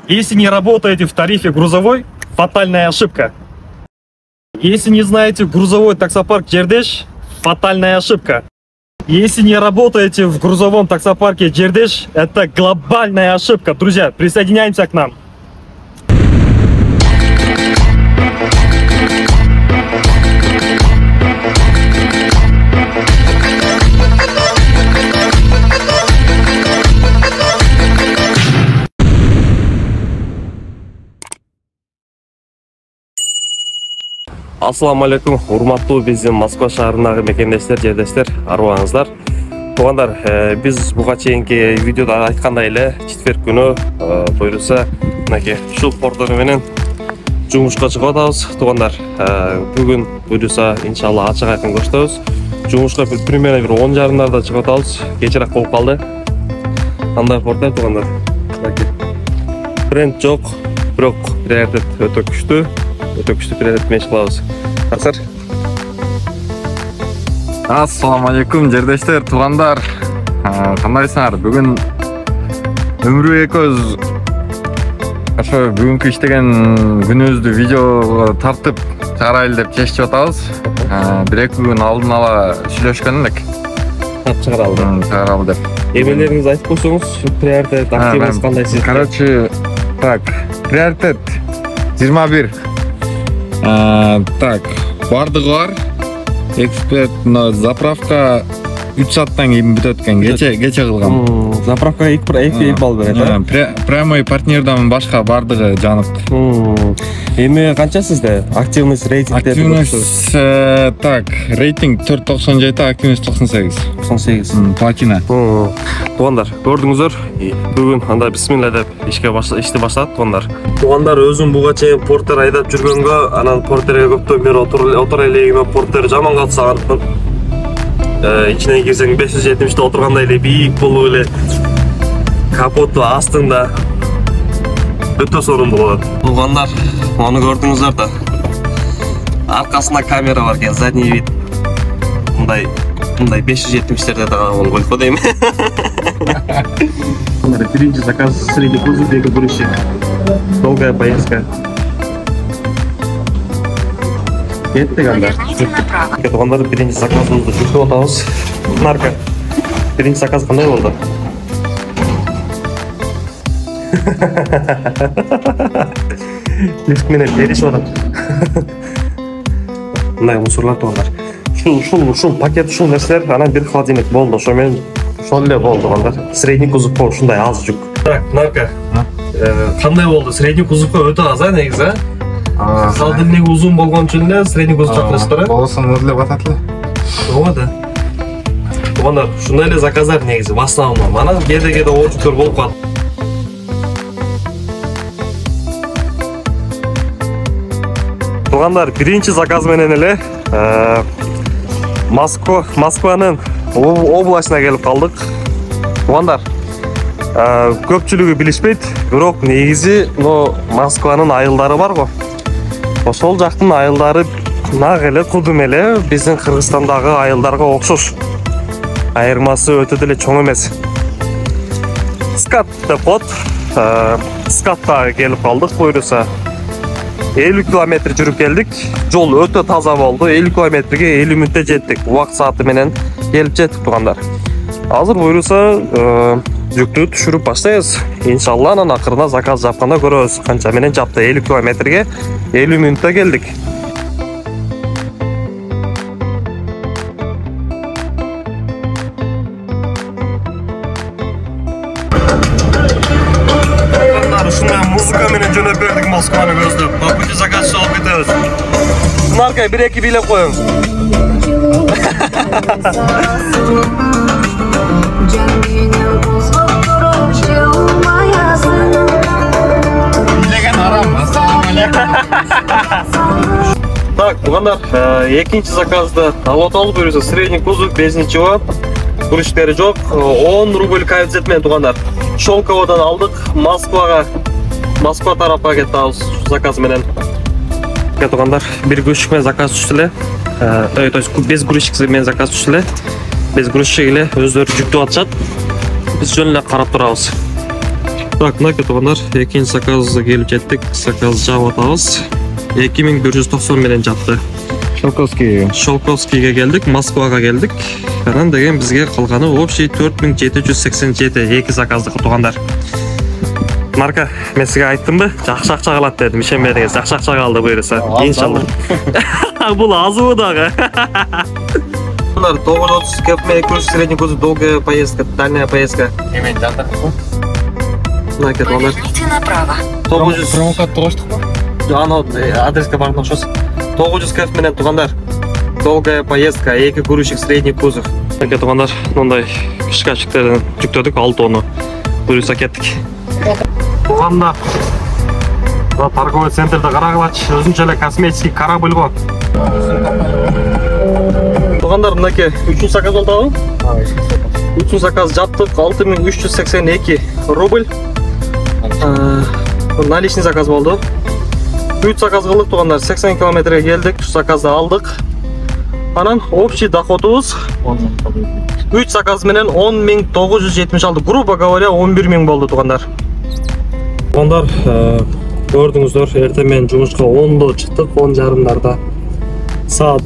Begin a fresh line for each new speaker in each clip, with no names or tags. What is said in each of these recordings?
Если не работаете в тарифе грузовой, фатальная ошибка. Если не знаете грузовой таксопарк Джердеш, фатальная ошибка. Если не работаете в грузовом таксопарке Джердеш, это глобальная ошибка. Друзья, присоединяемся к нам. Ассаламу алейкум, урматтуу биздин Москва шаарындагы мекендештер, жердештер, арыбаңыздар. Туугандар, биз буга чейинки видеода айткандай эле четверг күнү буюрса мынакей ушул порттор менен жумушка чыгып атабыз. Туугандар, бүгүн буюрса иншалла ачык айкын көрсөтөбүз. Жумушка примерно 10 жарымдарда чыгып атабыз. Кечирээк болуп калды. Кандай порттор туугандар? Бренд жок, бирок приоритет өтө күчтүү. Приоритет меш кылабыз. Касыр.
Ассаламу алейкум жердештер, туугандар. Кандайсыңар? Бүгүн өмүрбек экөөбүз ошо бүгүнкү иштеген күнүбүздү видеого тартып чыгарайлы деп чечип атабыз. Бир-эки күн алдын ала сүйлөшкөн элек. Чыгаралы деп.
Эмелериңизди айтып койсоңуз, приоритет активность кандай сиз?
Короче, так, приоритет 21. Так, бардыгы бар. Эксперт, заправка 3 сааттан кийин бүтөт экен, кече кылган.
Заправка 2 балл берет.
Прямой партнерден башка бардыгы жанып.
Эми канча сизде? Активность рейтинг деп.
Активность, так, рейтинг 4.97, активность 98.
98.
Платина.
Туугандар, көрдүңүздөр, бүгүн анда бисмилла деп ишти баштадык туугандар. Туугандар, өзүм буга чейин портер айдап жүргөнгө, анан портерге көптөн бери отура элегиме портер жаман калса артып. İçine girsen 570'de oturganda ele büyük bolu ele kapotu astında öte sorun bulu. Bulganlar, onu gördünüzler da arkasında kamera varken задний вид bunday 570'lerde daha onu koyup değil mi? Birinci заказ средний кузов бега грузчик. Долгая поездка. Кеттик анда. Туугандар, биринчи заказыбызды жүктөп атабыз. Нарка. Биринчи заказ кандай болду? Лифт менен беришип атат. Мындай мусорлар туугандар. Ушул пакет, ушул нерселер, анан бир холодильник болду. Ошо менен ошол эле болду туугандар. Средний кузовко ушундай аз жүк. Так, Нарка. Кандай болду? Средний кузовко өтө аз, негизи, Холодильник uzun болгон үчүн эле средний кузов чакырыштыр.
Болсун өрлөп атат эле.
Ооба да. Туугандар, ушундай эле заказдар негизи в основном. Анан кээде оочуктар болуп калат. Туугандар, биринчи заказ менен эле Москванын областына келип калдык. Туугандар, көпчүлүгү билишпейт, бирок негизи Москванын айылдары бар го. Ошол жактын айылдары нак эле кудум эле биздин Кыргызстандагы айылдарга окшош. Айырмасы өтө деле чоң эмес. Скат деп коет. Скатка келип калдык, буюрса 50 километр жүрүп келдик. Жол өтө таза болду. 50 километрге 50 мүнөттө жеттик. Убакыт сааты менен келип жеттик туугандар. Азыр буюрса жүктү түшүрүп баштайбыз. Иншалла анан акырына заказ жапканда көрөбүз. Канча менен жапты? 50 километрге 50 мүнөттө келдик. Ушундай музыка менен жөнөп бердик Москваны көздөп. Бакучу заказ чыгып кетебиз. Наркай, 1-2 бийлеп коюң. Так, туугандар, экинчи заказды алып атабыз, буюрса средний кузов, бензинчи грузчиктери жок, 10 рубль коэффициент менен туугандар. Шолководан алдык, Москва тарапка кетебиз заказ менен. Туугандар, бир грузчик менен заказ түштү эле. То есть без грузчик менен заказ түштү эле. Без грузчик эле өздөрү жүктөп атышат. Биз жөн эле карап турабыз. Так, мына туугандар, экинчи заказга келип жеттик. Заказ жаап атабыз. 2190 менен жатты. Шолковскийге келдик, Москвага келдик. Анан деген бизге калганы общий 4787 эки заказдык туугандар. Марка, мен сизге айттымбы? Жакшы акча калат дедим, ишенбедиңиз. Жакшы акча калды буйруса. Иншалла. Бул азыбы дагы. 930 км круиз средний кузов, долгая поездка, дальняя поездка.
Немен жатыр.
Поверните направо.
900
Промокод тоштук.
Ано адреске бардым окшос. 900 км менен туугандар. Долгая поездка, эки грузчик средний кузов. Эке туугандар, мындай шкафчиктерден жүктөдүк 6 тонну. Буйруса кеттик. Туугандар, торговый центрде карагылачы, өзүнчө эле косметический корабль го. Туугандар, мынакей 3 заказ болду. 3 заказ жаптык, 6382 рубль. Наличный заказ болду. 3 заказ кылдык туугандар, 80 километрге келдик, 3 заказды алдык. Анан общий доходубуз 3 заказ менен 10976, грубо говоря 11000 болду туугандар. Туугандар, көрдүңүздөр, эртең менен жумушка 10-до чыктык, 10:30 саат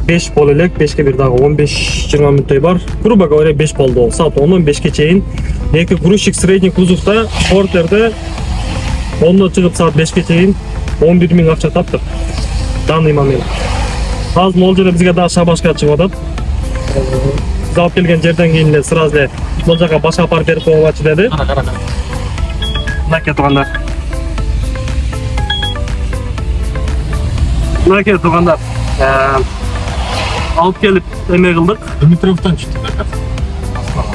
5 боло элек, 5ке бир дагы 15-20 мүнөттөй бар. Грубо говоря 5 болду. Саат 10-дон 5ке чейин эки грузчик средний кузовда портерде 10-до чыгып саат 5ке чейин 11000 акча таптык. Данный момент. Азыр могул жерде бизге дагы шабашка чыгып атат. Биз алып келген жерден кийин эле сразу эле бул жака башка апарып берип койгучу деди. Мынакей туугандар. Мынакей туугандар. Алып келип эме кылдык.
Дмитровдон чыктык.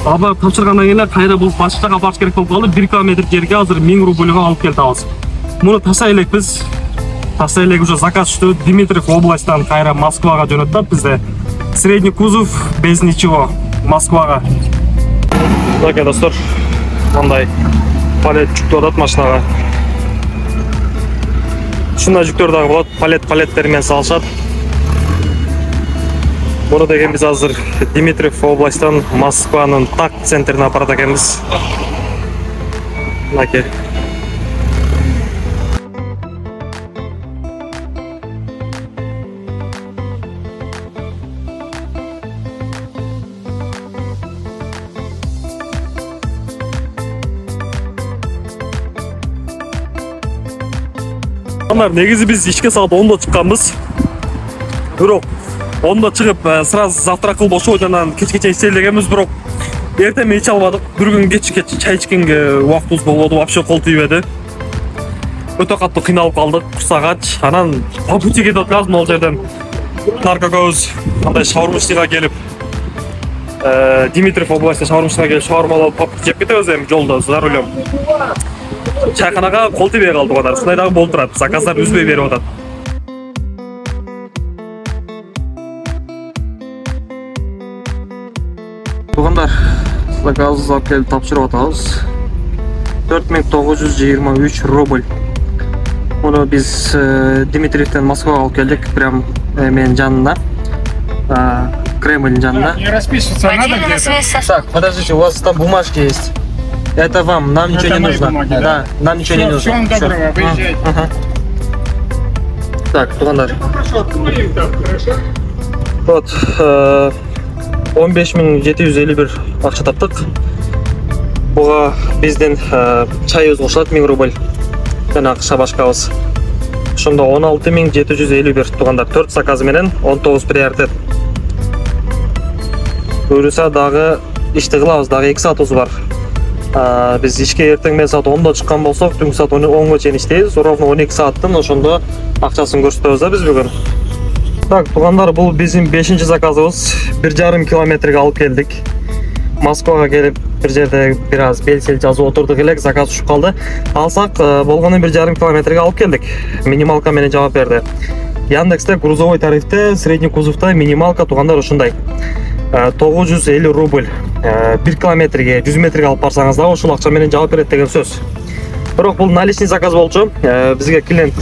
Аба тапшыргандан кийин кайра бул башка жака барыш керек болуп калды. 1 км жерге азыр 1000 рубльга алып келип атабыз. Муну ташай элекпиз. Ташай элек уже заказ түштү. Дмитриев областынан кайра Москвага жөнөттүп бизде. Средний кузов без ничего. Москвага. Мынакей достор, мындай палет жүктөп атат машинага. Ушундай жүктөр дагы болот. Палеттер менен салышат. Bunu деген biz азыр Дмитриев областынан Москванын так центрине апарат экенбиз. Мынакей. Негизи биз ишке саат 10-до чыкканбыз. Бирок 10-да чыгып, сразу завтрак кылып ошол жанан кечке иштелгенбиз, бирок эртең ич албадык. Бир күн кечке чай ичкенге убактыбыз болбоду, вообще кол тийбеди. Өтө катуу кыйналып калдык, курсагач. Анан по пути кетип атканбыз могул жерден. Наркокөз мындай шаурмачныйга келип, Дмитриев областына шаурмачныйга келип шаурмалап по пути жеп кетебиз эми жолдо за рулем. Чайканага кол тийбей калды го. Ушундай дагы болуп турат. Заказдар үзбөй берип атат. Туугандар, заказ алып келип тапшырып атабыз. 4923 рубль. Муну биз Дмитриевден Москвага алып келдик, прям менин жанымда. Кремльдин жанында.
Не расписываться надо где-то?
Так, подождите, у вас там бумажки есть. Это вам, нам ничего не нужно.
Бумаги,
да, нам ничего не нужно.
Всем доброго, выезжайте.
Так, туугандар.
Хорошо, поговорим там, хорошо?
Вот, 15751 акча таптык. Буга бизден чайыбыз кошулат 1000 рубль. Жанагы шабашкабыз. Ошондо 16751 туугандар. 4 заказ менен 19 приоритет. Буюрса дагы ишти кылабыз, дагы 2 саатыбыз бар. Биз ишке эртең менен саат 10-да чыккан болсок, түнкү саат 10-га чейин иштейбиз. Ровно 12 сааттан ошондо акчасын көрсөтөбүз да биз бүгүн. Так, туугандар, бул биздин 5-чи заказыбыз. 1,5 километрге алып келдик. Москвага келип, бир жерде бир аз белсел жазып отурдук элек, заказ түшүп калды. Алсак, болгону 1,5 километрге алып келдик. Минималка менен жаап берди. Яндексте грузовой тарифте, средний кузовда минималка туугандар ушундай. 950 рубль. 1 километрге, 100 метрге алып барсаңыз да ошол акча менен жаап берет деген сөз. Бирок бул наличный заказ болчу. Бизге клиент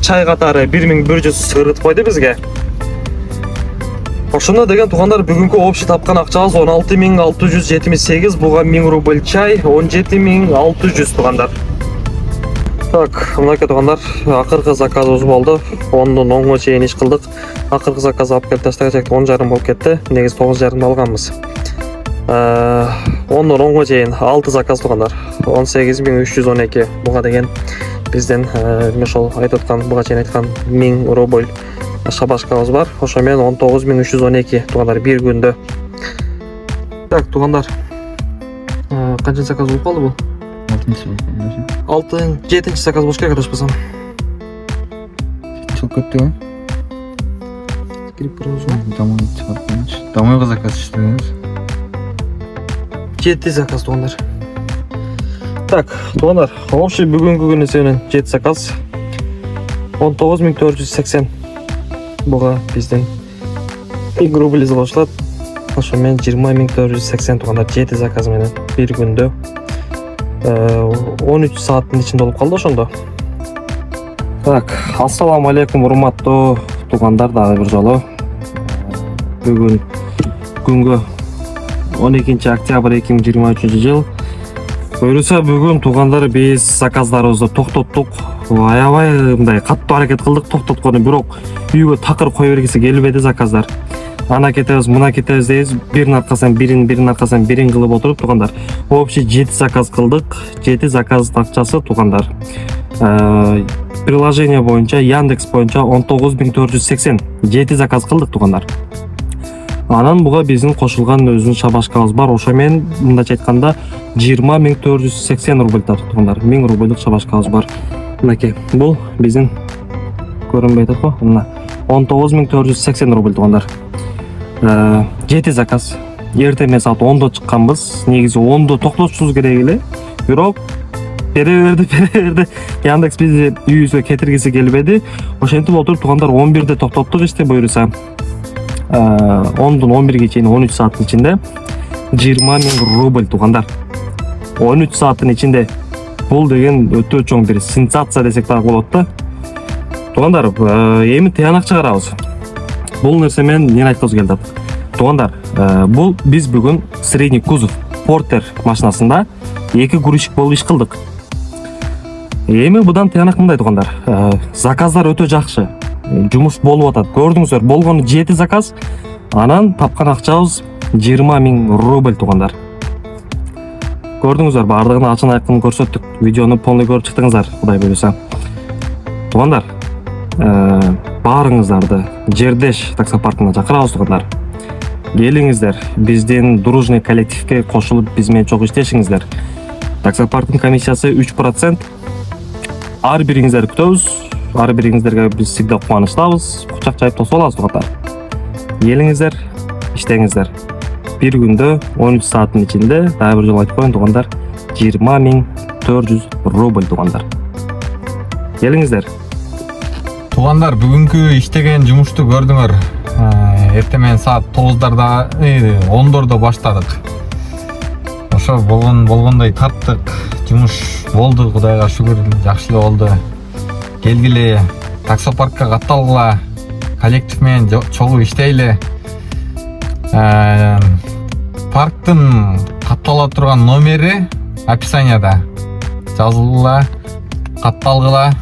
чай катары 1100 ырытып койду бизге. Ошондо деген туугандар бүгүнкү общий тапкан акчабыз 16678, буга 1000 рубль чай, 17600 туугандар. Так, мынакей туугандар, акыркы заказыбыз болду. 10дон 10га чейин иш кылдык. Акыркы заказ алып келип таштагачак 10:30 болуп кетти. Негизи 9:30 алганбыз. 10дон 10га чейин 6 заказ туугандар. 18312. Буга деген бизден ошол айтып аткан, буга чейин айткан 1000 рубль шабашкабыз бар. Ошо менен 19312 туугандар бир күндө. Так, туугандар. Канча заказ болуп калды бул? 7-нчи заказ болуш керек адашпасам.
Çok kötü mü?
Кирип көрүңүзбү?
Домойго заказ иштедиңиз.
7 заказ туугандар. Так, туугандар, общий бүгүнкү күнү сенен 7 заказ. 19480. Буга бизден 1000 рубль залашылат. Ошо менен 20480 туугандар 7 заказ менен бир күндө 13 сааттын ичинде болуп калды ошондо. Так, ассаламу алейкум урматтуу туугандар, дагы бир жолу. Бүгүн күнгө 12 октябрь 2023 жыл. Буюрса бүгүн туугандар биз заказдарыбызды токтоттук. Аябай мындай каттуу аракет кылдык токтоткону, бирок үйгө такыр кое бергиси келбеди заказдар. Ана кетебиз, мына кетебиз дейбиз. Бирин аркасынан бирин кылып отуруп туугандар. Общий 7 заказ кылдык. 7 заказ акчасы туугандар. Приложение боюнча, Яндекс боюнча 19480. 7 заказ кылдык туугандар. Анан буга биздин кошулган өзүнүн шабашкабыз бар. Ошо менен мындайча айтканда 20480 рубль туугандар. 1000 рубльдук шабашкабыз бар. Мынакей, бул биздин көрүнбөй атат го. Мына 19480 рубль туугандар. 7 заказ. Эртең саат 10до чыкканбыз. Негизи 10до токтотушубуз керек эле. Бирок бере Яндекс бизди үйүбүзгө кетиргиси келбеди. Ошентип отуруп туугандар 11де токтоттук ишти. Буюрса 10дон 11ге чейин 13 сааттын ичинде 20000 рубль туугандар. 13 сааттын ичинде бул деген өтө чоң бир сенсация десек дагы болот да. Туугандар, эми тыянак чыгарабыз. Бул нерсе менен эмне айткыбыз келди? Туугандар, бул биз бүгүн средний кузов портер машинасында 2 грузчик болуп иш кылдык. Эми будан тыянак мындай туугандар, заказдар өтө жакшы. Жумуш болуп атат. Көрдүңүздөр, болгону 7 заказ. Анан тапкан акчабыз 20000 рубль туугандар. Көрдүңүздөр, бардыгын ачын айкын көрсөттүк. Видеону полный көрүп чыктыңыздар, Кудай буйруса. Туугандар, баарыңыздарды Жердеш таксопаркына чакырабыз туугандар. Келиңиздер, биздин дружный коллективге кошулуп биз менен чогуу иштешиңиздер. Таксопарктын комиссиясы 3%. Ар бириңиздерди күтөбүз. Ар бириңиздерге биз всегда кубанычтабыз. Кучак жайып тосуп алабыз туугандар. Келиңиздер, иштеңиздер. Бир күндө 13 сааттын ичинде, дагы бир жолу айтып коеюн туугандар, 20400 рубль туугандар. Келиңиздер.
Туугандар, бүгүнкү иштеген жумушту көрдүңөр. Эртең саат 9дарда, 10дордо баштадык. Ошо болгондой тарттык. Жумуш болду, Кудайга шүгүр, жакшы эле болду. Келгиле, таксопаркка катталгыла, коллектив менен чогуу иштейле. Парктын каттала турган номери описанияда жазылгыла, катталгыла.